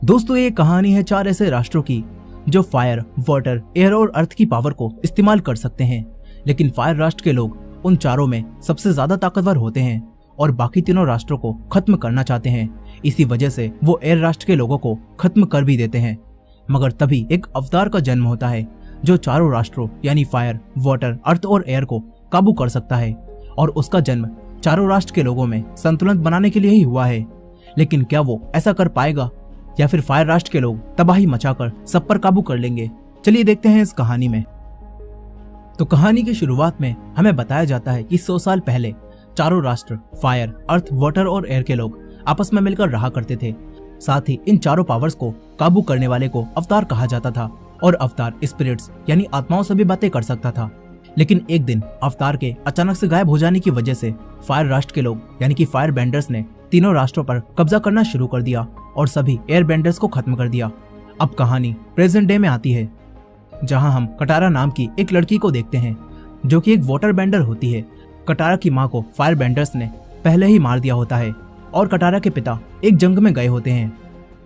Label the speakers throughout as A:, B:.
A: दोस्तों ये कहानी है 4 ऐसे राष्ट्रों की जो फायर, वाटर, एयर और अर्थ की पावर को इस्तेमाल कर सकते हैं। लेकिन फायर राष्ट्र के लोग उन चारों में सबसे ज्यादा ताकतवर होते हैं और बाकी तीनों राष्ट्रों को खत्म करना चाहते हैं। इसी वजह से वो एयर राष्ट्र के लोगों को खत्म कर भी देते हैं। मगर तभी एक अवतार का जन्म होता है जो चारों राष्ट्रों यानी फायर, वाटर, अर्थ और एयर को काबू कर सकता है। और उसका जन्म चारों राष्ट्र के लोगों में संतुलन बनाने के लिए ही हुआ है। लेकिन क्या वो ऐसा कर पाएगा या फिर फायर राष्ट्र के लोग तबाही मचाकर सब पर काबू कर लेंगे? चलिए देखते हैं इस कहानी में। तो कहानी की शुरुआत में हमें बताया जाता है कि 100 साल पहले चारों राष्ट्र फायर, अर्थ, वाटर और एयर के लोग आपस में मिलकर रहा करते थे। साथ ही इन चारों पावर्स को काबू करने वाले को अवतार कहा जाता था और अवतार स्पिरिट्स यानी आत्माओं से भी बातें कर सकता था। लेकिन एक दिन अवतार के अचानक से गायब हो जाने की वजह से फायर राष्ट्र के लोग यानी कि फायर बेंडर्स ने तीनों राष्ट्रों पर कब्जा करना शुरू कर दिया और सभी एयर बेंडर्स को खत्म कर दिया। अब कहानी प्रेजेंट डे में आती है, जहां हम कटारा नाम की एक लड़की को देखते हैं जो कि एक वाटर बेंडर होती है। कटारा की मां को फायर बेंडर्स ने पहले ही मार दिया होता है और कटारा के पिता एक जंग में गए होते हैं।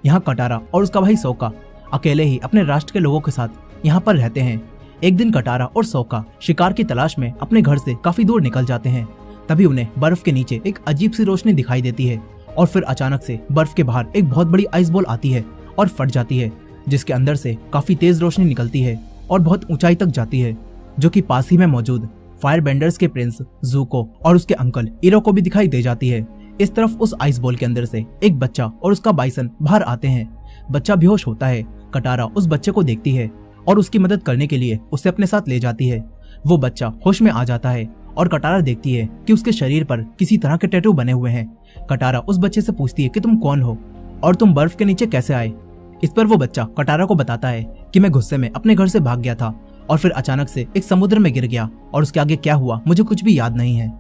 A: यहाँ कटारा और उसका भाई सोका अकेले ही अपने राष्ट्र के लोगों के साथ यहाँ पर रहते हैं। एक दिन कटारा और सोका शिकार की तलाश में अपने घर से काफी दूर निकल जाते हैं। तभी उन्हें बर्फ के नीचे एक अजीब सी रोशनी दिखाई देती है और फिर अचानक से बर्फ के बाहर एक बहुत बड़ी आइस बॉल आती है और फट जाती है, जिसके अंदर से काफी तेज रोशनी निकलती है और बहुत ऊंचाई तक जाती है, जो कि पास ही में मौजूद फायर बेंडर्स के प्रिंस ज़ूको और उसके अंकल इरो को भी दिखाई दे जाती है। इस तरफ उस आइस बॉल के अंदर से एक बच्चा और उसका बाइसन बाहर आते हैं। बच्चा बेहोश होता है। कटारा उस बच्चे को देखती है और उसकी मदद करने के लिए उसे अपने साथ ले जाती है। वो बच्चा होश में आ जाता है और कटारा देखती है कि उसके शरीर पर किसी तरह के टैटू बने हुए हैं। कटारा उस बच्चे से पूछती है कि तुम कौन हो और तुम बर्फ के नीचे कैसे आए? इस पर वो बच्चा कटारा को बताता है कि मैं गुस्से में अपने घर से भाग गया था और फिर अचानक से एक समुद्र में गिर गया और उसके आगे क्या हुआ मुझे कुछ भी याद नहीं है।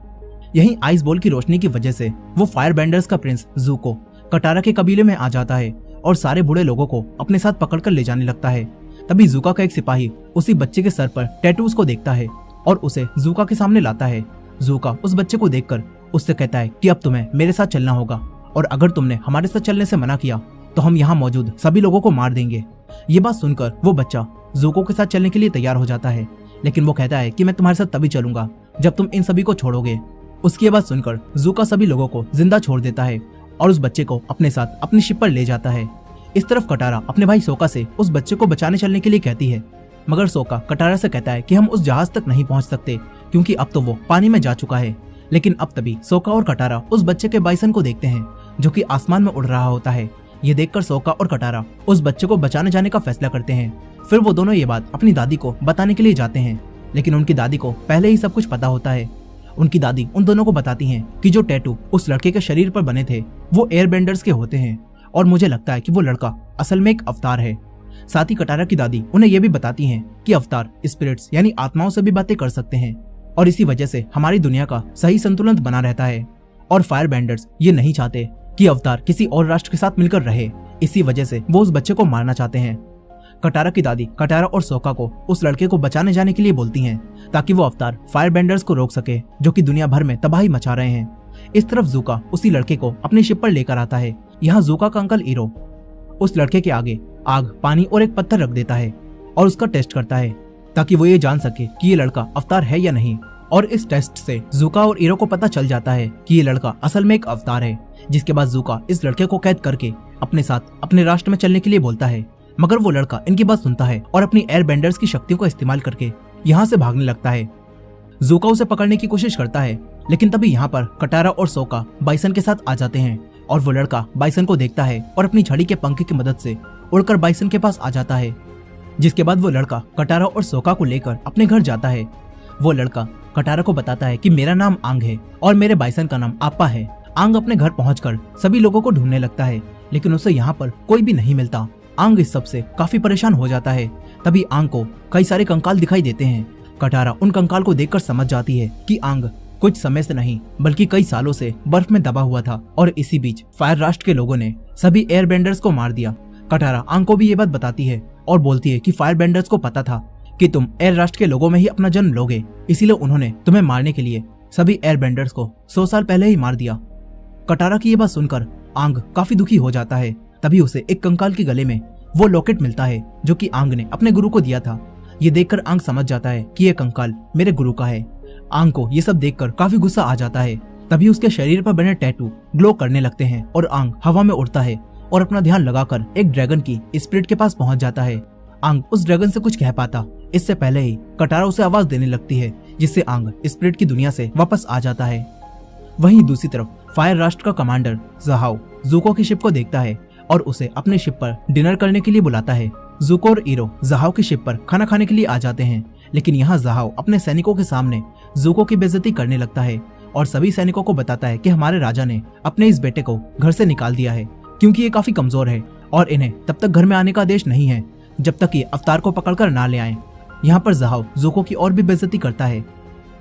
A: यही आइस बॉल की रोशनी की वजह से वो फायर बेंडर्स का प्रिंस ज़ूको कटारा के कबीले में आ जाता है और सारे बूढ़े लोगों को अपने साथ पकड़कर ले जाने लगता है। तभी ज़ूका का एक सिपाही उसी बच्चे के सर पर टैटूज को देखता है और उसे ज़ूका के सामने लाता है। ज़ूका उस बच्चे को देखकर उससे कहता है कि अब तुम्हें मेरे साथ चलना होगा और अगर तुमने हमारे साथ चलने से मना किया तो हम यहाँ मौजूद सभी लोगों को मार देंगे। ये बात सुनकर वो बच्चा ज़ूको के साथ चलने के लिए तैयार हो जाता है, लेकिन वो कहता है कि मैं तुम्हारे साथ तभी चलूंगा जब तुम इन सभी को छोड़ोगे। उसकी ये बात सुनकर ज़ूका सभी लोगों को जिंदा छोड़ देता है और उस बच्चे को अपने साथ अपनी शिप पर ले जाता है। इस तरफ कटारा अपने भाई सोका से उस बच्चे को बचाने चलने के लिए कहती है, मगर सोका कटारा से कहता है कि हम उस जहाज तक नहीं पहुंच सकते क्योंकि अब तो वो पानी में जा चुका है। लेकिन अब तभी सोका और कटारा उस बच्चे के बाइसन को देखते हैं जो कि आसमान में उड़ रहा होता है। ये देखकर सोका और कटारा उस बच्चे को बचाने जाने का फैसला करते हैं। फिर वो दोनों ये बात अपनी दादी को बताने के लिए जाते हैं, लेकिन उनकी दादी को पहले ही सब कुछ पता होता है। उनकी दादी उन दोनों को बताती हैं कि जो टैटू उस लड़के के शरीर पर बने थे वो एयर बेंडर्स के होते हैं और मुझे लगता है कि वो लड़का असल में एक अवतार है। साथ ही कटारा की दादी उन्हें यह भी बताती हैं कि अवतार स्पिरिट्स यानी आत्माओं से भी बातें कर सकते हैं और इसी वजह से हमारी दुनिया का सही संतुलन बना रहता है। और फायर बेंडर्स ये नहीं चाहते कि अवतार किसी और राष्ट्र के साथ मिलकर रहे, इसी वजह से वो उस बच्चे को मारना चाहते हैं। कटारा की दादी कटारा और सोका को उस लड़के को बचाने जाने के लिए बोलती हैं ताकि वो अवतार फायर बेंडर्स को रोक सके जो कि दुनिया भर में तबाही मचा रहे हैं। इस तरफ ज़ूका उसी लड़के को अपनी शिप पर लेकर आता है। यहाँ ज़ूका का अंकल इरो उस लड़के के आगे आग, पानी और एक पत्थर रख देता है और उसका टेस्ट करता है ताकि वो ये जान सके कि ये लड़का अवतार है या नहीं। और इस टेस्ट से ज़ूका और इरो को पता चल जाता है कि ये लड़का असल में एक अवतार है। जिसके बाद ज़ूका इस लड़के को कैद करके अपने साथ अपने राष्ट्र में चलने के लिए बोलता है, मगर वो लड़का इनकी बात सुनता है और अपनी एयर बेंडर्स की शक्तियों का इस्तेमाल करके यहाँ से भागने लगता है। ज़ूका उसे पकड़ने की कोशिश करता है, लेकिन तभी यहाँ पर कटारा और सोका बाइसन के साथ आ जाते हैं और वो लड़का बाइसन को देखता है और अपनी छड़ी के पंख की मदद से उड़कर बाइसन के पास आ जाता है। जिसके बाद वो लड़का कटारा और सोका को लेकर अपने घर जाता है। वो लड़का कटारा को बताता है कि मेरा नाम आंग है और मेरे बाइसन का नाम आपा है। आंग अपने घर पहुंचकर सभी लोगों को ढूंढने लगता है, लेकिन उसे यहाँ पर कोई भी नहीं मिलता। आंग इस सबसे काफी परेशान हो जाता है। तभी आंग को कई सारे कंकाल दिखाई देते हैं। कटारा उन कंकाल को देखकर समझ जाती है कि आंग कुछ समय से नहीं बल्कि कई सालों से बर्फ में दबा हुआ था और इसी बीच फायर राष्ट्र के लोगों ने सभी एयर बेंडर्स को मार दिया। कटारा आंग को भी ये बात बताती है और बोलती है कि फायर बेंडर्स को पता था कि तुम एयर राष्ट्र के लोगों में ही अपना जन्म लोगे, इसीलिए उन्होंने तुम्हें मारने के लिए सभी एयर बेंडर्स को 100 साल पहले ही मार दिया। कटारा की ये बात सुनकर आंग काफी दुखी हो जाता है तभी उसे एक कंकाल के गले में वो लॉकेट मिलता है जो कि आंग ने अपने गुरु को दिया था। ये देखकर आंग समझ जाता है कि ये कंकाल मेरे गुरु का है। आंग को ये सब देखकर काफी गुस्सा आ जाता है। तभी उसके शरीर पर बने टैटू ग्लो करने लगते हैं और आंग हवा में उड़ता है और अपना ध्यान लगाकर एक ड्रैगन की स्पिरिट के पास पहुंच जाता है। आंग उस ड्रैगन से कुछ कह पाता इससे पहले ही कटारा उसे आवाज देने लगती है, जिससे आंग स्पिरिट की दुनिया से वापस आ जाता है। वहीं दूसरी तरफ फायर राष्ट्र का कमांडर ज़हाओ ज़ुको की शिप को देखता है और उसे अपने शिप पर डिनर करने के लिए बुलाता है। ज़ुको और ईरो ज़हाओ की शिप पर खाना खाने के लिए आ जाते हैं, लेकिन यहाँ ज़हाओ अपने सैनिकों के सामने ज़ुको की बेइज्जती करने लगता है और सभी सैनिकों को बताता है कि हमारे राजा ने अपने इस बेटे को घर से निकाल दिया है क्योंकि ये काफी कमजोर है और इन्हें तब तक घर में आने का आदेश नहीं है जब तक ये अवतार को पकड़कर ना ले आए। यहाँ पर ज़हाओ ज़ुको की और भी बेइज्जती करता है,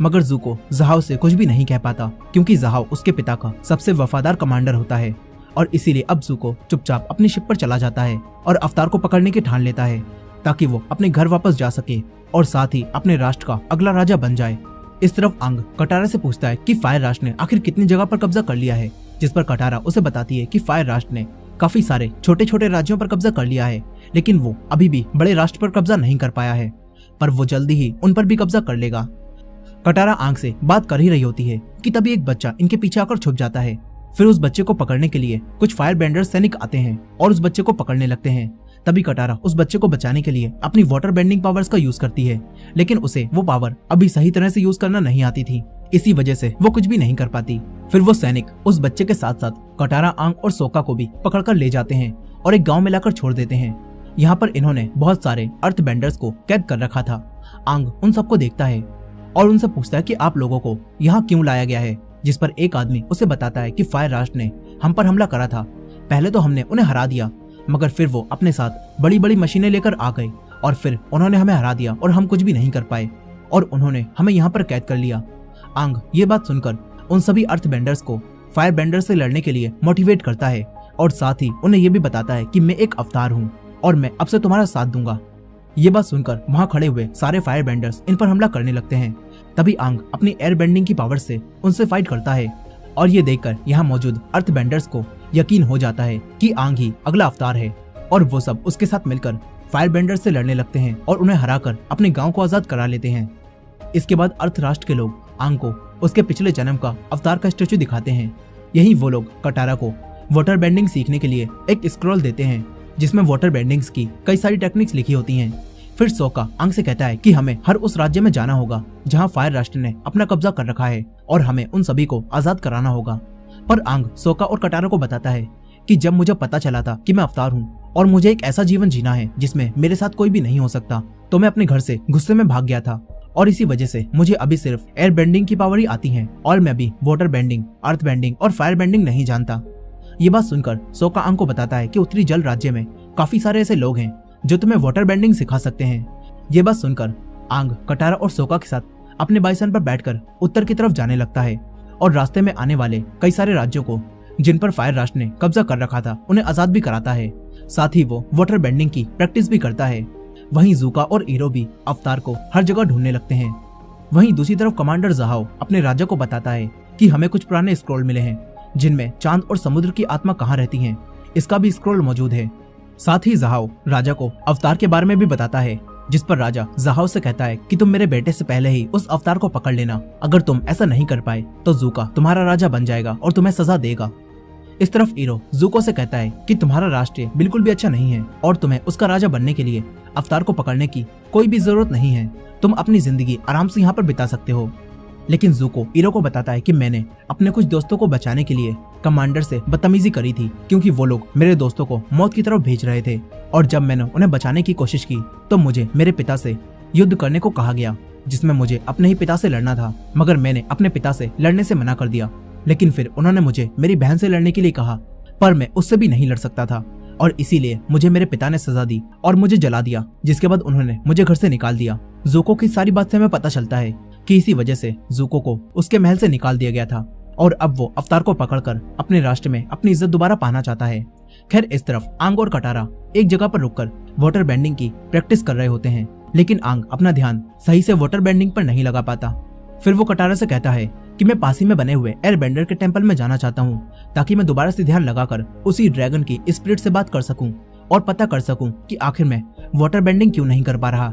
A: मगर ज़ुको ज़हाओ से कुछ भी नहीं कह पाता क्योंकि ज़हाओ उसके पिता का सबसे वफादार कमांडर होता है और इसीलिए अब ज़ुको चुपचाप अपनी शिप पर चला जाता है और अवतार को पकड़ने की ठान लेता है ताकि वो अपने घर वापस जा सके और साथ ही अपने राष्ट्र का अगला राजा बन जाए। इस तरफ आंग कटारा से पूछता है कि फायर राष्ट्र ने आखिर कितनी जगह पर कब्जा कर लिया है, जिस पर कटारा उसे बताती है कि फायर राष्ट्र ने काफी सारे छोटे छोटे राज्यों पर कब्जा कर लिया है, लेकिन वो अभी भी बड़े राष्ट्र पर कब्जा नहीं कर पाया है, पर वो जल्दी ही उन पर भी कब्जा कर लेगा। कटारा आंग से बात कर ही रही होती है कि तभी एक बच्चा इनके पीछे आकर छुप जाता है। फिर उस बच्चे को पकड़ने के लिए कुछ फायर बेंडर सैनिक आते हैं और उस बच्चे को पकड़ने लगते हैं। तभी कटारा उस बच्चे को बचाने के लिए अपनी वाटर बेंडिंग पावर्स का यूज करती है, लेकिन उसे वो पावर अभी सही तरह से यूज करना नहीं आती थी, इसी वजह से वो कुछ भी नहीं कर पाती। फिर वो सैनिक उस बच्चे के साथ साथ कटारा, आंग और सोका को भी पकड़कर ले जाते हैं और एक गांव में लाकर छोड़ देते हैं। यहाँ पर इन्होंने बहुत सारे अर्थ बेंडर्स को कैद कर रखा था। आंग उन सबको देखता है और उनसे पूछता है कि आप लोगों को यहाँ क्यों लाया गया है, जिस पर एक आदमी उसे बताता है कि फायर राष्ट्र ने हम पर हमला करा था। पहले तो हमने उन्हें हरा दिया, मगर फिर वो अपने साथ बड़ी बड़ी मशीनें लेकर आ गए और फिर उन्होंने हमें हरा दिया और हम कुछ भी नहीं कर पाए और उन्होंने हमें यहाँ पर कैद कर लिया। आंग ये बात सुनकर उन सभी अर्थ बेंडर्स को फायर बेंडर से लड़ने के लिए मोटिवेट करता है और साथ ही उन्हें ये भी बताता है कि मैं एक अवतार हूँ और मैं अब से तुम्हारा साथ दूंगा। ये बात सुनकर वहाँ खड़े हुए सारे फायर बेंडर्स इन पर हमला करने लगते हैं। तभी आंग अपनी एयर बेंडिंग की पावर से उनसे फाइट करता है और ये देखकर यहाँ मौजूद अर्थ बेंडर्स को यकीन हो जाता है कि आंग ही अगला अवतार है और वो सब उसके साथ मिलकर फायर बेंडर्स से लड़ने लगते हैं और उन्हें हराकर अपने गांव को आजाद करा लेते हैं। इसके बाद अर्थ राष्ट्र के लोग आंग को उसके पिछले जन्म का अवतार का स्टेचू दिखाते हैं। यही वो लोग कटारा को वाटर बेंडिंग सीखने के लिए एक स्क्रॉल देते हैं जिसमें वाटर बेंडिंग्स की कई सारी टेक्निक्स लिखी होती हैं। फिर सोका आंग से कहता है कि हमें हर उस राज्य में जाना होगा जहां फायर राष्ट्र ने अपना कब्जा कर रखा है और हमें उन सभी को आजाद कराना होगा। पर आंग सोका और कटारा को बताता है कि जब मुझे पता चला था कि मैं अवतार हूँ और मुझे एक ऐसा जीवन जीना है जिसमें मेरे साथ कोई भी नहीं हो सकता, तो मैं अपने घर से गुस्से में भाग गया था और इसी वजह से मुझे अभी सिर्फ एयर बेंडिंग की पावर ही आती है और मैं अभी वाटर बेंडिंग, अर्थ बेंडिंग और फायर बेंडिंग नहीं जानता। ये बात सुनकर सोका आंग को बताता है कि उत्तरी जल राज्य में काफी सारे ऐसे लोग हैं जो तुम्हें वाटर बेंडिंग सिखा सकते हैं। ये बात सुनकर आंग कटारा और सोका के साथ अपने बाइसन पर बैठकर उत्तर की तरफ जाने लगता है और रास्ते में आने वाले कई सारे राज्यों को जिन पर फायर राष्ट्र ने कब्जा कर रखा था उन्हें आजाद भी कराता है। साथ ही वो वाटर बेंडिंग की प्रैक्टिस भी करता है। वहीं ज़ुका और ईरो भी अवतार को हर जगह ढूंढने लगते हैं। वहीं दूसरी तरफ कमांडर ज़हाओ अपने राजा को बताता है कि हमें कुछ पुराने स्क्रॉल मिले हैं जिनमें चांद और समुद्र की आत्मा कहाँ रहती है, इसका भी स्क्रॉल मौजूद है। साथ ही ज़हाओ राजा को अवतार के बारे में भी बताता है, जिस पर राजा ज़हाओ से कहता है कि तुम मेरे बेटे से पहले ही उस अवतार को पकड़ लेना। अगर तुम ऐसा नहीं कर पाए तो ज़ुका तुम्हारा राजा बन जाएगा और तुम्हें सजा देगा। इस तरफ ईरो ज़ुको से कहता है कि तुम्हारा राष्ट्र बिल्कुल भी अच्छा नहीं है और तुम्हें उसका राजा बनने के लिए अवतार को पकड़ने की कोई भी जरूरत नहीं है। तुम अपनी जिंदगी आराम से यहाँ पर बिता सकते हो। लेकिन ज़ुको ईरो को बताता है कि मैंने अपने कुछ दोस्तों को बचाने के लिए कमांडर से बदतमीजी करी थी क्योंकि वो लोग मेरे दोस्तों को मौत की तरफ भेज रहे थे और जब मैंने उन्हें बचाने की कोशिश की तो मुझे मेरे पिता से युद्ध करने को कहा गया, जिसमें मुझे अपने ही पिता से लड़ना था, मगर मैंने अपने पिता से लड़ने से मना कर दिया। लेकिन फिर उन्होंने मुझे मेरी बहन से लड़ने के लिए कहा, पर मैं उससे भी नहीं लड़ सकता था और इसीलिए मुझे मेरे पिता ने सजा दी और मुझे जला दिया, जिसके बाद उन्होंने मुझे घर से निकाल दिया। ज़ुको की सारी बात से हमें पता चलता है कि इसी वजह से ज़ुको को उसके महल से निकाल दिया गया था और अब वो अवतार को पकड़कर अपने राष्ट्र में अपनी इज्जत दोबारा पाना चाहता है। खैर, इस तरफ आंग और कटारा एक जगह पर रुककर वाटर बेंडिंग की प्रैक्टिस कर रहे होते हैं, लेकिन आंग अपना ध्यान सही से वाटर बेंडिंग पर नहीं लगा पाता। फिर वो कटारा से कहता है कि मैं पास ही में बने हुए एयर बेंडर के टेम्पल में जाना चाहता हूँ, ताकि मैं दोबारा से ध्यान लगाकर उसी ड्रैगन की स्पिरिट से बात कर सकूं और पता कर सकूं कि आखिर में वाटर बेंडिंग क्यों नहीं कर पा रहा।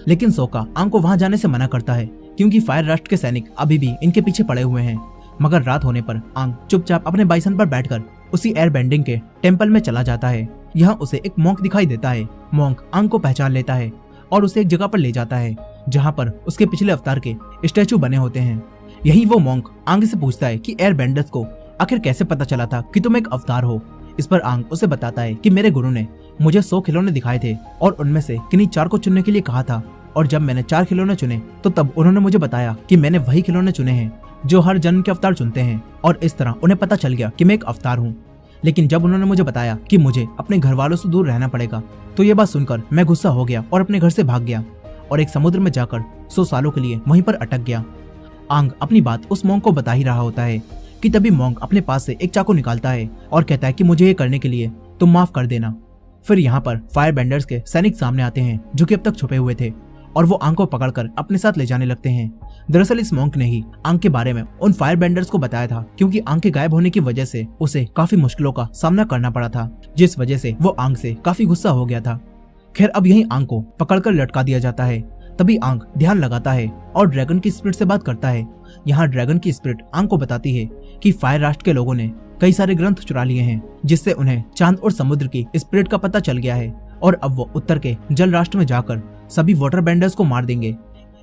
A: लेकिन सोका आंग को वहां जाने से मना करता है, क्योंकि फायर राष्ट्र के सैनिक अभी भी इनके पीछे पड़े हुए हैं। मगर रात होने पर आंग चुपचाप अपने बाइसन पर बैठकर उसी एयर बेंडिंग के टेम्पल में चला जाता है। यहाँ उसे एक मॉन्क दिखाई देता है। मॉन्क आंग को पहचान लेता है और उसे एक जगह पर ले जाता है जहाँ पर उसके पिछले अवतार के स्टैचू बने होते हैं। यही वो मॉन्क आंग से पूछता है कि एयर बेंडर्स को आखिर कैसे पता चला था कि तुम एक अवतार हो। इस पर आंग उसे बताता है कि मेरे गुरु ने मुझे 100 खिलौने दिखाए थे और उनमें से किन्हीं 4 को चुनने के लिए कहा था, और जब मैंने 4 खिलौने चुने तो तब उन्होंने मुझे बताया कि मैंने वही खिलौने चुने हैं जो हर जन्म के अवतार चुनते हैं, और इस तरह उन्हें पता चल गया कि मैं एक अवतार हूँ। लेकिन जब उन्होंने मुझे बताया कि मुझे अपने घर वालों से दूर रहना पड़ेगा, तो ये बात सुनकर मैं गुस्सा हो गया और अपने घर से भाग गया और एक समुद्र में जाकर 100 सालों के लिए वहीं पर अटक गया। आंग अपनी बात उस मॉन्क को बता ही रहा होता है कि तभी मॉन्क अपने पास से एक चाकू निकालता है और कहता है कि मुझे ये करने के लिए तुम माफ कर देना। फिर यहाँ पर फायर बेंडर्स के सैनिक सामने आते हैं जो कि अब तक छुपे हुए थे, और वो आंग को पकड़कर अपने साथ ले जाने लगते हैं। दरअसल इस मॉन्क ने ही आंग के बारे में उन फायर बेंडर्स को बताया था, क्योंकि आंग के गायब होने की वजह से उसे काफी मुश्किलों का सामना करना पड़ा था, जिस वजह से वो आंग से काफी गुस्सा हो गया था। खैर अब यही आंग को पकड़कर लटका दिया जाता है। तभी आंग ध्यान लगाता है और ड्रैगन की स्पिरिट से बात करता है। यहाँ ड्रैगन की स्पिरिट आंग को बताती है कि फायर राष्ट्र के लोगों ने कई सारे ग्रंथ चुरा लिए हैं, जिससे उन्हें चांद और समुद्र की स्पिरिट का पता चल गया है, और अब वो उत्तर के जल राष्ट्र में जाकर सभी वाटर बेंडर्स को मार देंगे।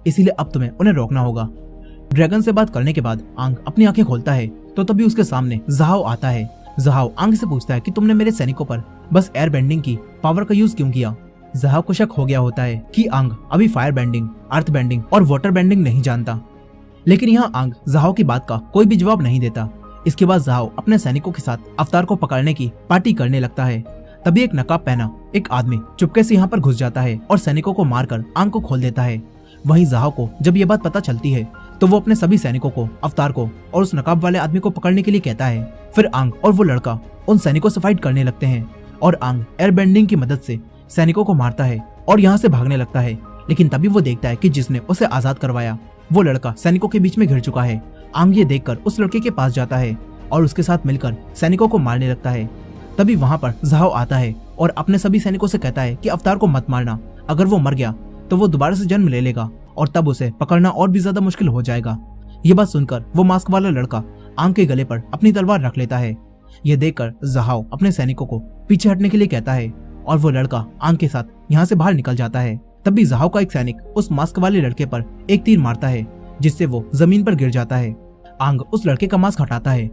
A: इसीलिए अब तुम्हें उन्हें रोकना होगा। ड्रैगन से बात करने के बाद आंग अपनी आंखें खोलता है तो तभी उसके सामने जहाओ आता है। जहाओ आंग से पूछता है कि तुमने मेरे सैनिकों पर बस एयर बेंडिंग की पावर का यूज क्यों किया। जहाओ को शक हो गया होता है कि आंग अभी फायर बेंडिंग, अर्थ बेंडिंग और वाटर बेंडिंग नहीं जानता। लेकिन यहाँ आंग जहाओ की बात का कोई भी जवाब नहीं देता। इसके बाद जहाओ अपने सैनिकों के साथ अवतार को पकड़ने की पार्टी करने लगता है। तभी एक नकाब पहना एक आदमी चुपके से यहाँ पर घुस जाता है और सैनिकों को मारकर आंग को खोल देता है। वहीं जहाओ को जब ये बात पता चलती है तो वो अपने सभी सैनिकों को, अवतार को और उस नकाब वाले आदमी को पकड़ने के लिए कहता है। फिर आंग और वो लड़का उन सैनिकों से फाइट करने लगते हैं और आंग एयर बेंडिंग की मदद से सैनिकों को मारता है और यहाँ से भागने लगता है। लेकिन तभी वो देखता है कि जिसने उसे आजाद करवाया वो लड़का सैनिकों के बीच में घिर चुका है। आंग ये देखकर उस लड़के के पास जाता है और उसके साथ मिलकर सैनिकों को मारने लगता है। तभी वहाँ पर जहाओ आता है और अपने सभी सैनिकों से कहता है कि अवतार को मत मारना, अगर वो मर गया तो वो दोबारा से जन्म ले लेगा और तब उसे पकड़ना और भी ज्यादा मुश्किल हो जाएगा। ये बात सुनकर वो मास्क वाला लड़का आंग के गले पर अपनी तलवार रख लेता है। यह देखकर जहाओ अपने सैनिकों को पीछे हटने के लिए कहता है और वो लड़का आंग के साथ यहाँ से बाहर निकल जाता है। तभी जहाओ का एक सैनिक उस मास्क वाले लड़के पर एक तीर मारता है, जिससे वो जमीन पर गिर जाता है। आंग उस लड़के का मास्क हटाता है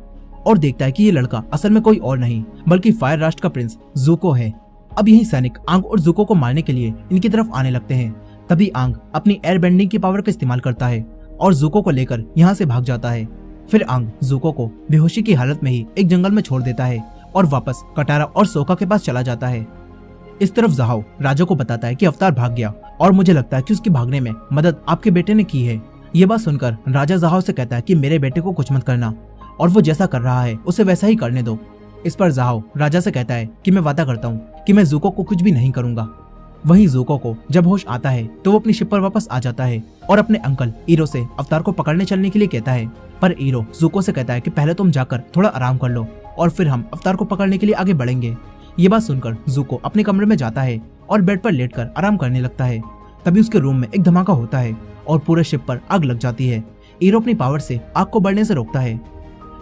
A: और देखता है कि ये लड़का असल में कोई और नहीं बल्कि फायर राष्ट्र का प्रिंस ज़ुको है। अब यही सैनिक आंग और ज़ुको को मारने के लिए इनकी तरफ आने लगते हैं। तभी आंग अपनी एयर बेंडिंग की पावर का इस्तेमाल करता है और ज़ुको को लेकर यहाँ से भाग जाता है। फिर आंग ज़ुको को बेहोशी की हालत में ही एक जंगल में छोड़ देता है और वापस कटारा और सोका के पास चला जाता है। इस तरफ जहाओ राजा को बताता है कि अवतार भाग गया और मुझे लगता है कि उसकी भागने में मदद आपके बेटे ने की है। ये बात सुनकर राजा जहाओ से कहता है कि मेरे बेटे को कुछ मत करना और वो जैसा कर रहा है उसे वैसा ही करने दो। इस पर जहाओ राजा से कहता है कि मैं वादा करता हूँ कि मैं ज़ुको को कुछ भी नहीं करूंगा। वहीं ज़ुको को जब होश आता है तो वो अपनी शिप पर वापस आ जाता है और अपने अंकल ईरो से अवतार को पकड़ने चलने के लिए कहता है। पर ईरो ज़ुको से कहता है कि पहले तुम जाकर थोड़ा आराम कर लो और फिर हम अवतार को पकड़ने के लिए आगे बढ़ेंगे। ये बात सुनकर ज़ुको अपने कमरे में जाता है और बेड पर लेटकर आराम करने लगता है। तभी उसके रूम में एक धमाका होता है और पूरे शिप पर आग लग जाती है। ईरो अपनी पावर से आग को बढ़ने से रोकता है।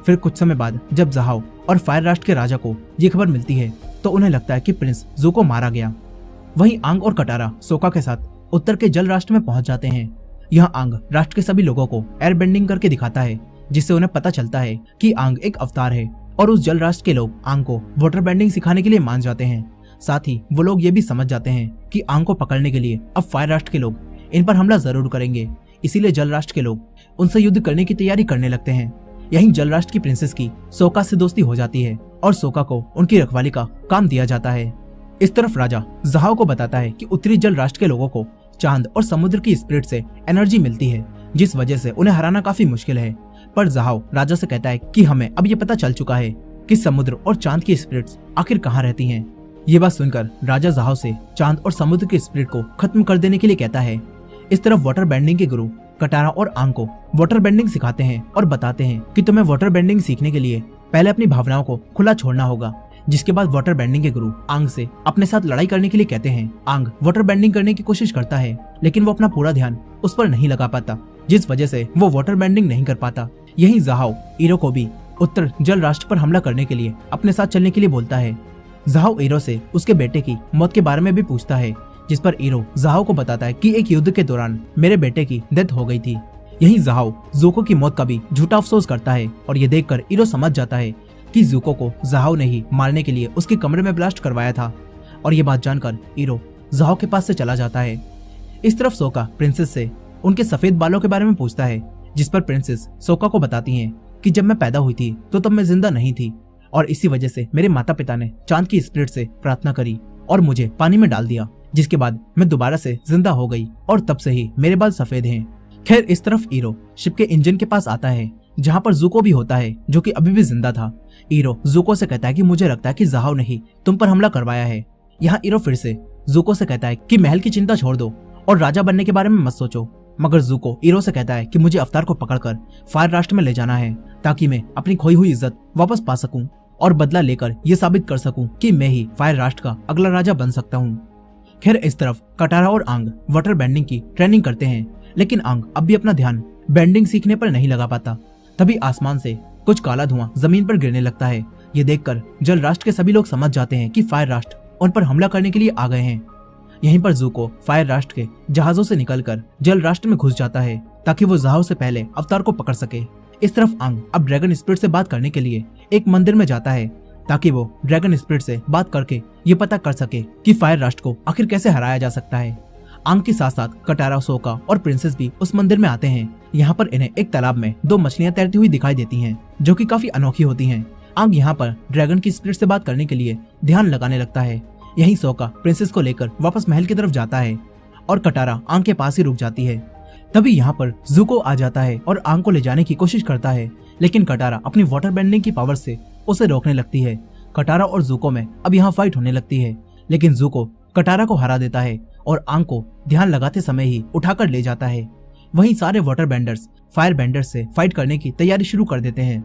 A: फिर कुछ समय बाद जब जहाओ और फायर राष्ट्र के राजा को ये खबर मिलती है तो उन्हें लगता है कि प्रिंस ज़ुको मारा गया। वहीं आंग और कटारा सोका के साथ उत्तर के जल राष्ट्र में पहुंच जाते हैं। यहाँ आंग राष्ट्र के सभी लोगों को एयर बेंडिंग करके दिखाता है, जिससे उन्हें पता चलता है कि आंग एक अवतार है और उस जल राष्ट्र के लोग आंग को वाटर बेंडिंग सिखाने के लिए मान जाते हैं। साथ ही वो लोग ये भी समझ जाते हैं कि आंग को पकड़ने के लिए अब फायर राष्ट्र के लोग इन पर हमला जरूर करेंगे, इसीलिए जल राष्ट्र के लोग उनसे युद्ध करने की तैयारी करने लगते हैं। यहीं जल राष्ट्र की प्रिंसेस की सोका से दोस्ती हो जाती है और सोका को उनकी रखवाली का काम दिया जाता है। इस तरफ राजा जहाओ को बताता है कि उत्तरी जल राष्ट्र के लोगों को चांद और समुद्र की स्पिरिट से एनर्जी मिलती है, जिस वजह से उन्हें हराना काफी मुश्किल है। पर जहाओ राजा से कहता है कि हमें अब ये पता चल चुका है कि समुद्र और चांद की स्पिरिट्स आखिर कहाँ रहती हैं। ये बात सुनकर राजा जहाओ से चांद और समुद्र की स्पिरिट को खत्म कर देने के लिए कहता है। इस तरफ वाटर बेंडिंग के गुरु कटारा और आंग को वाटर बेंडिंग सिखाते हैं और बताते हैं कि तुम्हें वाटर बेंडिंग सीखने के लिए पहले अपनी भावनाओं को खुला छोड़ना होगा। जिसके बाद वाटर बेंडिंग के गुरु आंग से अपने साथ लड़ाई करने के लिए कहते हैं। आंग वाटर बेंडिंग करने की कोशिश करता है, लेकिन वो अपना पूरा ध्यान उस पर नहीं लगा पाता, जिस वजह से वो वाटर बेंडिंग नहीं कर पाता। यही ज़हाओ ईरो को भी उत्तर जल राष्ट्र पर हमला करने के लिए अपने साथ चलने के लिए बोलता है। ज़हाओ ईरो से उसके बेटे की मौत के बारे में भी पूछता है, जिस पर ईरो ज़हाओ को बताता है कि एक युद्ध के दौरान मेरे बेटे की डेथ हो गई थी। यही ज़हाओ ज़ुको की मौत का भी झूठा अफसोस करता है और ये देखकर ईरो समझ जाता है कि ज़ुको को ज़हाओ ने ही मारने के लिए उसके कमरे में ब्लास्ट करवाया था। और ये बात जानकर ईरो ज़हाओ के पास से चला जाता है। इस तरफ सोका प्रिंसेस से उनके सफेद बालों के बारे में पूछता है, जिस पर प्रिंसेस सोका को बताती हैं कि जब मैं पैदा हुई थी तो तब मैं जिंदा नहीं थी और इसी वजह से मेरे माता पिता ने चांद की स्पिरिट से प्रार्थना करी और मुझे पानी में डाल दिया, जिसके बाद मैं दोबारा से जिंदा हो गई और तब से ही मेरे बाल सफेद हैं। खैर इस तरफ ईरो शिप के इंजन के पास आता है, जहाँ पर ज़ुको भी होता है जो कि अभी भी जिंदा था। ईरो ज़ुको से कहता है कि मुझे लगता है कि ज़हाओ ने ही तुम पर हमला करवाया है। यहाँ ईरो फिर से ज़ुको से कहता है कि महल की चिंता छोड़ दो और राजा बनने के बारे में मत सोचो, मगर ज़ुको ईरो से कहता है कि मुझे अवतार को पकड़कर फायर राष्ट्र में ले जाना है ताकि मैं अपनी खोई हुई इज्जत वापस पा सकूं और बदला लेकर ये साबित कर सकूं कि मैं ही फायर राष्ट्र का अगला राजा बन सकता हूँ। खैर इस तरफ कटारा और आंग वाटर बेंडिंग की ट्रेनिंग करते हैं, लेकिन आंग अब भी अपना ध्यान बेंडिंग सीखने पर नहीं लगा पाता। तभी आसमान से कुछ काला धुआं जमीन पर गिरने लगता है। ये देखकर जल राष्ट्र के सभी लोग समझ जाते हैं कि फायर राष्ट्र उन पर हमला करने के लिए आ गए हैं। यहीं पर ज़ुको फायर राष्ट्र के जहाजों से निकलकर जल राष्ट्र में घुस जाता है ताकि वो ज़हाओ से पहले अवतार को पकड़ सके। इस तरफ आंग अब ड्रैगन स्पिरिट से बात करने के लिए एक मंदिर में जाता है ताकि वो ड्रैगन स्पिरिट से बात करके ये पता कर सके कि फायर राष्ट्र को आखिर कैसे हराया जा सकता है। आंग के साथ साथ कटारा, सोका और प्रिंसेस भी उस मंदिर में आते हैं। यहाँ पर इन्हें एक तालाब में 2 मछलियाँ तैरती हुई दिखाई देती हैं, जो कि काफी अनोखी होती हैं। आंग यहाँ पर ड्रैगन की स्पिरिट से बात करने के लिए ध्यान लगाने लगता है। यहीं सोका प्रिंसेस को लेकर वापस महल की तरफ जाता है और कटारा आंग के पास ही रुक जाती है। तभी यहाँ पर ज़ुको आ जाता है और आंग को ले जाने की कोशिश करता है, लेकिन कटारा अपनी वाटर बेंडिंग की पावर से उसे रोकने लगती है। कटारा और ज़ुको में अब यहाँ फाइट होने लगती है, लेकिन ज़ुको कटारा को हरा देता है और आंग को ध्यान लगाते समय ही उठाकर ले जाता है। वहीं सारे वाटर बेंडर्स फायर बेंडर्स से फाइट करने की तैयारी शुरू कर देते हैं।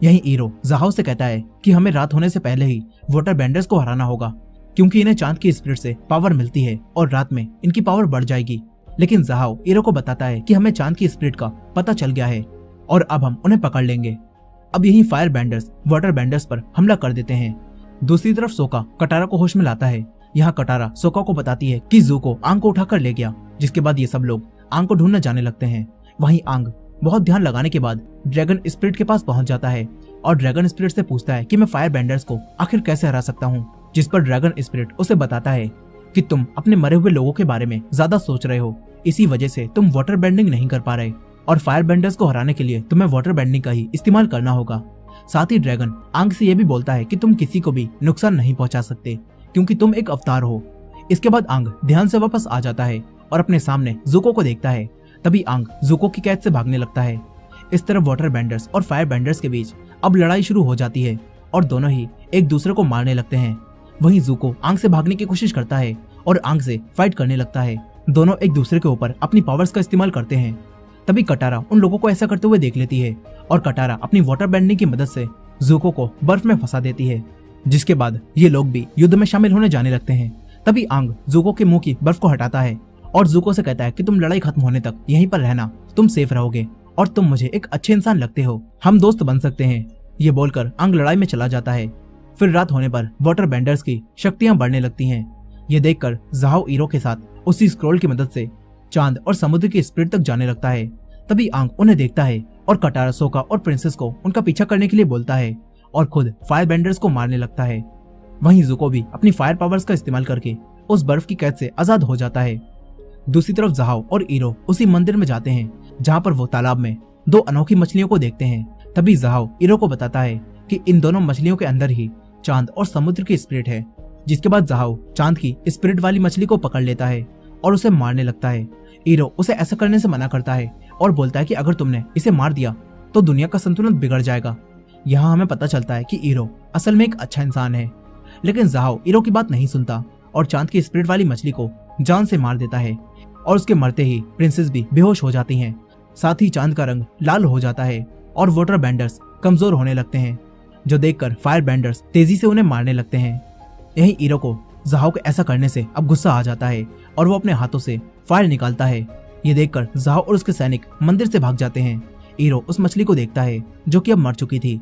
A: यहीं ईरो ज़हाओ से कहता है कि हमें रात होने से पहले ही वाटर बेंडर्स को हराना होगा, क्योंकि इन्हें चांद की स्पिरिट से पावर मिलती है और रात में इनकी पावर बढ़ जाएगी। लेकिन ज़हाओ ईरो को बताता है कि हमें चांद की स्पिरिट का पता चल गया है और अब हम उन्हें पकड़ लेंगे। अब यही फायर बेंडर्स वाटर बेंडर्स पर हमला कर देते हैं। दूसरी तरफ सोका कटारा को होश में लाता है। यहाँ कटारा सोका को बताती है कि ज़ुको आंग को उठाकर ले गया, जिसके बाद ये सब लोग आंग को ढूंढने जाने लगते हैं। वहीं आंग बहुत ध्यान लगाने के बाद ड्रैगन स्पिरिट के पास पहुंच जाता है और ड्रैगन स्पिरिट से पूछता है कि मैं फायर बेंडर्स को आखिर कैसे हरा सकता हूँ, जिस पर ड्रैगन स्पिरिट उसे बताता है कि तुम अपने मरे हुए लोगों के बारे में ज्यादा सोच रहे हो, इसी वजह से तुम वाटर बेंडिंग नहीं कर पा रहे और फायर बेंडर्स को हराने के लिए तुम्हें वाटर बेंडिंग का ही इस्तेमाल करना होगा। साथ ही ड्रैगन आंग से यह भी बोलता है कि तुम किसी को भी नुकसान नहीं पहुंचा सकते, क्योंकि तुम एक अवतार हो। इसके बाद आंग ध्यान से वापस आ जाता है और अपने सामने ज़ुको को देखता है। तभी आंग ज़ुको की कैद से भागने लगता है। इस तरफ वाटर बेंडर्स और फायर बेंडर्स के बीच अब लड़ाई शुरू हो जाती है और दोनों ही एक दूसरे को मारने लगते हैं। वहीं ज़ुको आंग से भागने की कोशिश करता है और आंग से फाइट करने लगता है। दोनों एक दूसरे के ऊपर अपनी पावर्स का इस्तेमाल करते हैं। तभी कटारा उन लोगों को ऐसा करते हुए देख लेती है और कटारा अपनी वाटर बेंडिंग की मदद से ज़ुको को बर्फ में फंसा देती है, जिसके बाद ये लोग भी युद्ध में शामिल होने जाने लगते हैं। तभी आंग ज़ुको के मुंह की बर्फ को हटाता है और ज़ुको से कहता है कि तुम लड़ाई खत्म होने तक यहीं पर रहना, तुम सेफ रहोगे और तुम मुझे एक अच्छे इंसान लगते हो, हम दोस्त बन सकते हैं। ये बोलकर आंग लड़ाई में चला जाता है। फिर रात होने पर वाटर बेंडर्स की शक्तियां बढ़ने लगती हैं। ये देखकर ज़हाओ ईरो के साथ उसी स्क्रॉल की मदद से चांद और समुद्र की स्पिरिट तक जाने लगता है। तभी आंग उन्हें देखता है और कटारा, सोका और प्रिंसेस को उनका पीछा करने के लिए बोलता है और खुद फायर बेंडर्स को मारने लगता है। वहीं ज़ुको भी अपनी फायर पावर्स का इस्तेमाल करके उस बर्फ की कैद से आजाद हो जाता है। दूसरी तरफ ज़हाओ और ईरो उसी मंदिर में जाते हैं जहाँ पर वो तालाब में 2 अनोखी मछलियों को देखते हैं। तभी ज़हाओ ईरो को बताता है कि इन दोनों मछलियों के अंदर ही चांद और समुद्र की स्पिरिट है। जिसके बाद ज़हाओ चांद की स्पिरिट वाली मछली को पकड़ लेता है और उसे मारने लगता है। ईरो उसे ऐसा करने से मना करता है और बोलता है कि अगर तुमने इसे मार दिया तो दुनिया का संतुलन बिगड़ जाएगा। यहाँ हमें पता चलता है कि ईरो असल में एक अच्छा इंसान है, लेकिन ज़हाओ ईरो की बात नहीं सुनता और चांद की स्पिरिट वाली मछली को जान से मार देता है और उसके मरते ही प्रिंसेस भी बेहोश हो जाती हैं। साथ ही चांद का रंग लाल हो जाता है और वाटर बेंडर्स कमजोर होने लगते हैं, जो देखकर फायर बेंडर्स तेजी से उन्हें मारने लगते हैं। यही ईरो को ज़ाओ के ऐसा करने से अब गुस्सा आ जाता है और वो अपने हाथों से फायर निकालता है। ये देखकर ज़ाओ और उसके सैनिक मंदिर से भाग जाते हैं। ईरो उस मछली को देखता है जो कि अब मर चुकी थी।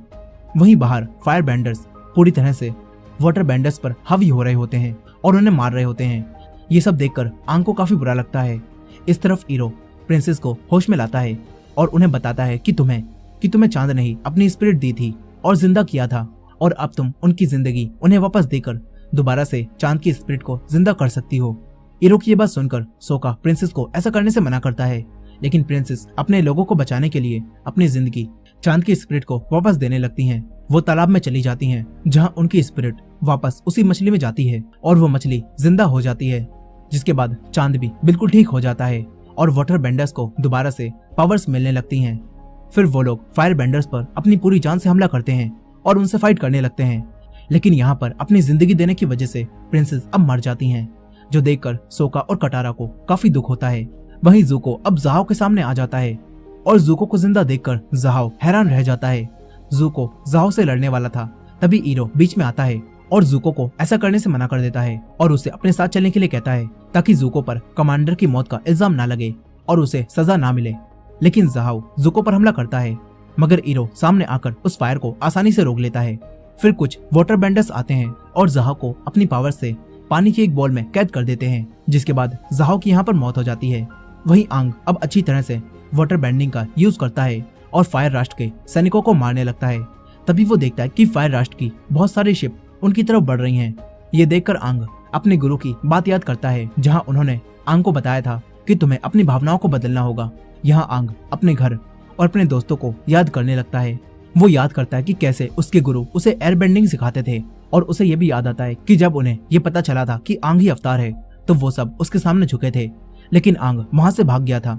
A: वहीं बाहर फायर बेंडर्स पूरी तरह से वाटर बेंडर्स पर हावी हो रहे होते हैं और उन्हें मार रहे होते हैं। ये सब देखकर आंग को काफी बुरा लगता है। इस तरफ ईरो प्रिंसेस को होश में लाता है और उन्हें बताता है कि तुम्हें चांद ने ही अपनी स्पिरिट दी थी और जिंदा किया था, और अब तुम उनकी जिंदगी उन्हें वापस देकर दोबारा से चांद की स्पिरिट को जिंदा कर सकती हो। ईरो की ये बात सुनकर सोका प्रिंसेस को ऐसा करने से मना करता है, लेकिन प्रिंसेस अपने लोगों को बचाने के लिए अपनी जिंदगी चांद की स्पिरिट को वापस देने लगती हैं। वो तालाब में चली जाती हैं, जहां उनकी स्पिरिट वापस उसी मछली में जाती है और वो मछली जिंदा हो जाती है, जिसके बाद चांद भी बिल्कुल ठीक हो जाता है और वाटर बेंडर्स को दोबारा से पावर्स मिलने लगती हैं। फिर वो लोग फायर बेंडर्स पर अपनी पूरी जान से हमला करते हैं और उनसे फाइट करने लगते हैं, लेकिन यहाँ पर अपनी जिंदगी देने की वजह से प्रिंसेस अब मर जाती हैं, जो देखकर सोका और कटारा को काफी दुख होता है। वहीं ज़ूको अब ज़ाओ के सामने आ जाता है और ज़ूको को जिंदा देखकर ज़ाओ हैरान रह जाता है। ज़ूको ज़ाओ से लड़ने वाला था, तभी ईरो बीच में आता है और ज़ूको को ऐसा करने से मना कर देता है और उसे अपने साथ चलने के लिए कहता है, ताकि ज़ूको पर कमांडर की मौत का इल्जाम ना लगे और उसे सजा ना मिले। लेकिन ज़ाओ ज़ूको पर हमला करता है, मगर ईरो सामने आकर उस फायर को आसानी से रोक लेता है। फिर कुछ वाटर बेंडर्स आते हैं और ज़ाओ को अपनी पावर से पानी की एक बॉल में कैद कर देते हैं, जिसके बाद ज़ाओ की यहाँ पर मौत हो जाती है। वहीं आंग अब अच्छी तरह से वाटर बेंडिंग का यूज करता है और फायर राष्ट्र के सैनिकों को मारने लगता है। तभी वो देखता है कि फायर राष्ट्र की बहुत सारी शिप उनकी तरफ बढ़ रही हैं। ये देखकर आंग अपने गुरु की बात याद करता है, जहां उन्होंने आंग को बताया था कि तुम्हें अपनी भावनाओं को बदलना होगा। यहाँ आंग अपने घर और अपने दोस्तों को याद करने लगता है। वो याद करता है कि कैसे उसके गुरु उसे एयर बेंडिंग सिखाते थे, और उसे ये भी याद आता है कि जब उन्हें ये पता चला था कि आंग ही अवतार है, तो वो सब उसके सामने झुके थे, लेकिन आंग वहां से भाग गया था।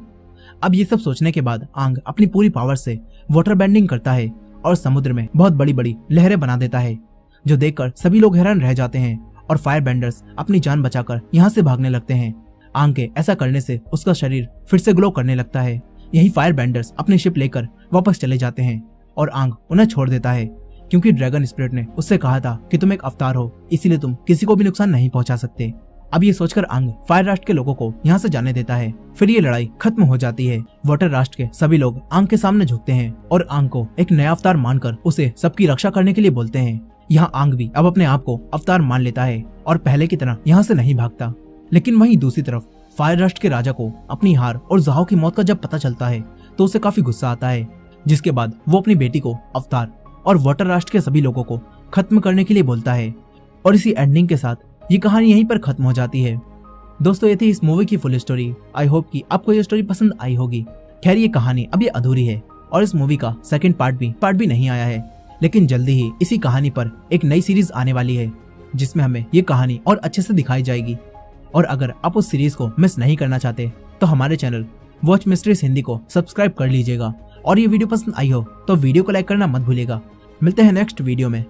A: अब ये सब सोचने के बाद आंग अपनी पूरी पावर से वाटर बेंडिंग करता है और समुद्र में बहुत बड़ी बड़ी लहरें बना देता है, जो देखकर सभी लोग हैरान रह जाते हैं और फायर बेंडर्स अपनी जान बचाकर यहाँ से भागने लगते हैं। आंग के ऐसा करने से उसका शरीर फिर से ग्लो करने लगता है। यही फायर बेंडर्स अपनी शिप लेकर वापस चले जाते हैं और आंग उन्हें छोड़ देता है, क्योंकि ड्रैगन स्पिरिट ने उससे कहा था कि तुम एक अवतार हो, इसीलिए तुम किसी को भी नुकसान नहीं पहुंचा सकते। अब ये सोचकर आंग फायर राष्ट्र के लोगों को यहाँ से जाने देता है। फिर ये लड़ाई खत्म हो जाती है। वाटर राष्ट्र के सभी लोग आंग के सामने झुकते हैं और आंग को एक नया अवतार मानकर उसे सबकी रक्षा करने के लिए बोलते हैं। यहाँ आंग भी अब अपने आप को अवतार मान लेता है और पहले की तरह यहाँ से नहीं भागता। लेकिन वहीं दूसरी तरफ फायर राष्ट्र के राजा को अपनी हार और ज़ाओ की मौत का जब पता चलता है, तो उसे काफी गुस्सा आता है, जिसके बाद वो अपनी बेटी को अवतार और वाटर राष्ट्र के सभी लोगों को खत्म करने के लिए बोलता है। और इसी एंडिंग के साथ ये कहानी यहीं पर खत्म हो जाती है। दोस्तों, ये थी इस मूवी की फुल स्टोरी। आई होप कि आपको ये स्टोरी पसंद आई होगी। खैर, ये कहानी अभी अधूरी है और इस मूवी का सेकंड पार्ट भी नहीं आया है, लेकिन जल्दी ही इसी कहानी पर एक नई सीरीज आने वाली है, जिसमें हमें ये कहानी और अच्छे से दिखाई जाएगी। और अगर आप उस सीरीज को मिस नहीं करना चाहते, तो हमारे चैनल वॉच मिस्ट्रीज हिंदी को सब्सक्राइब कर लीजिएगा। और ये वीडियो पसंद आई हो तो वीडियो को लाइक करना मत भूलिएगा। मिलते हैं नेक्स्ट वीडियो में।